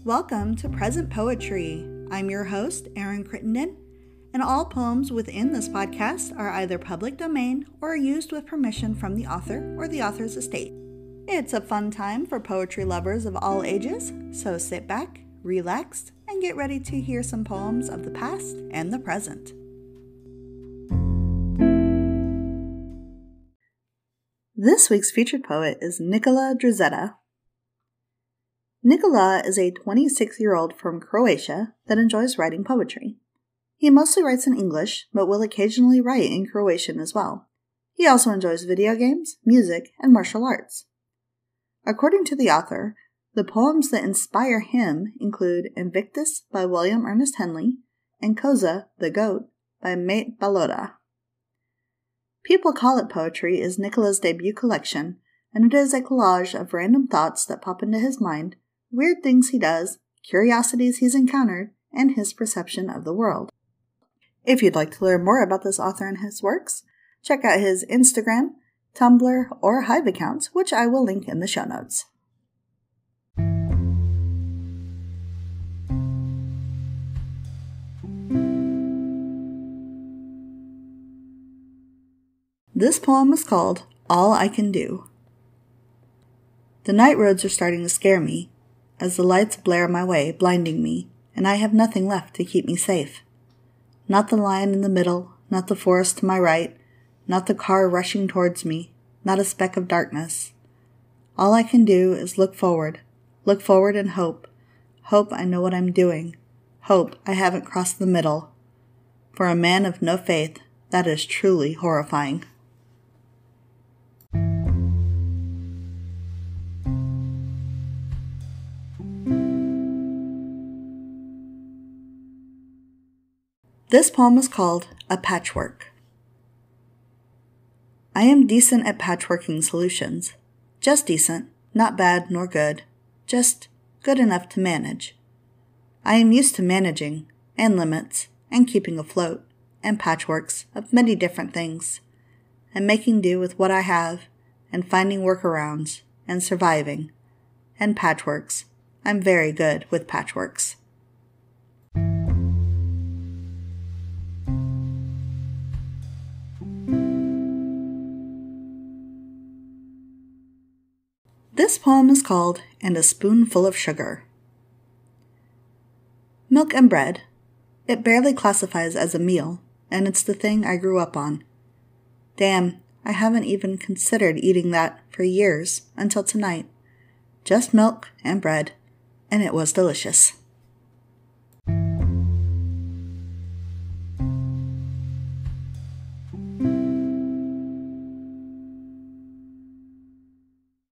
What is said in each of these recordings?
Welcome to Present Poetry. I'm your host, Erin Crittenden, and all poems within this podcast are either public domain or used with permission from the author or the author's estate. It's a fun time for poetry lovers of all ages, so sit back, relax, and get ready to hear some poems of the past and the present. This week's featured poet is Nikola Družeta. Nikola is a 26-year-old from Croatia that enjoys writing poetry. He mostly writes in English, but will occasionally write in Croatian as well. He also enjoys video games, music, and martial arts. According to the author, the poems that inspire him include Invictus by Ernest Henley and Koza, the Goat, by Mate Balota. People Call It Poetry is Nikola's debut collection, and it is a collage of random thoughts that pop into his mind, weird things he does, curiosities he's encountered, and his perception of the world. If you'd like to learn more about this author and his works, check out his Instagram, Tumblr, or Hive accounts, which I will link in the show notes. This poem is called All I Can Do. The night roads are starting to scare me, as the lights blare my way, blinding me, and I have nothing left to keep me safe. Not the lion in the middle, not the forest to my right, not the car rushing towards me, not a speck of darkness. All I can do is look forward and hope I know what I'm doing, hope I haven't crossed the middle. For a man of no faith, that is truly horrifying. This poem is called A Patchwork. I am decent at patchworking solutions. Just decent, not bad nor good, just good enough to manage. I am used to managing, and limits, and keeping afloat, and patchworks of many different things, and making do with what I have, and finding workarounds, and surviving, and patchworks. I'm very good with patchworks. This poem is called And a Spoonful of Sugar. Milk and bread. It barely classifies as a meal, and it's the thing I grew up on. Damn, I haven't even considered eating that for years until tonight. Just milk and bread, and it was delicious.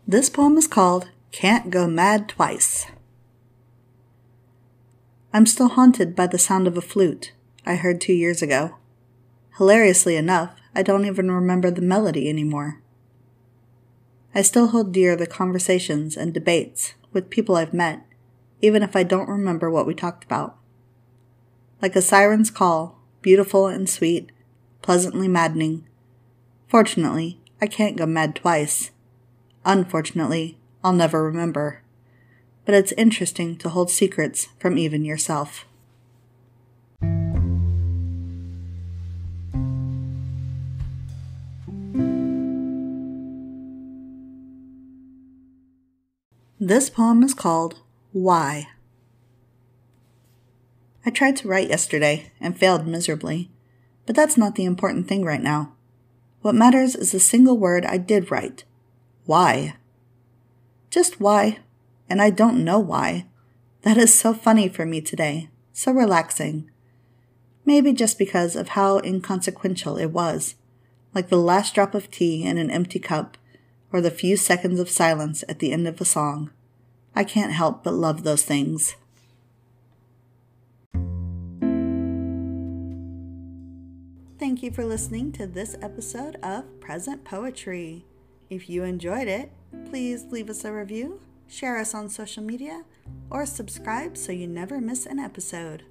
This poem is called Can't Go Mad Twice. I'm still haunted by the sound of a flute I heard 2 years ago. Hilariously enough, I don't even remember the melody anymore. I still hold dear the conversations and debates with people I've met, even if I don't remember what we talked about. Like a siren's call, beautiful and sweet, pleasantly maddening. Fortunately, I can't go mad twice. Unfortunately, I'll never remember. But it's interesting to hold secrets from even yourself. This poem is called Why. I tried to write yesterday and failed miserably, but that's not the important thing right now. What matters is the single word I did write. Why? Just why, and I don't know why. That is so funny for me today, so relaxing. Maybe just because of how inconsequential it was, like the last drop of tea in an empty cup, or the few seconds of silence at the end of a song. I can't help but love those things. Thank you for listening to this episode of Present Poetry. If you enjoyed it, please leave us a review, share us on social media, or subscribe so you never miss an episode.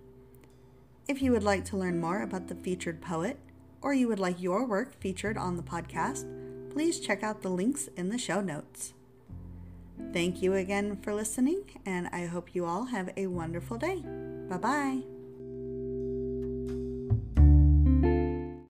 If you would like to learn more about the featured poet, or you would like your work featured on the podcast, please check out the links in the show notes. Thank you again for listening, and I hope you all have a wonderful day. Bye-bye.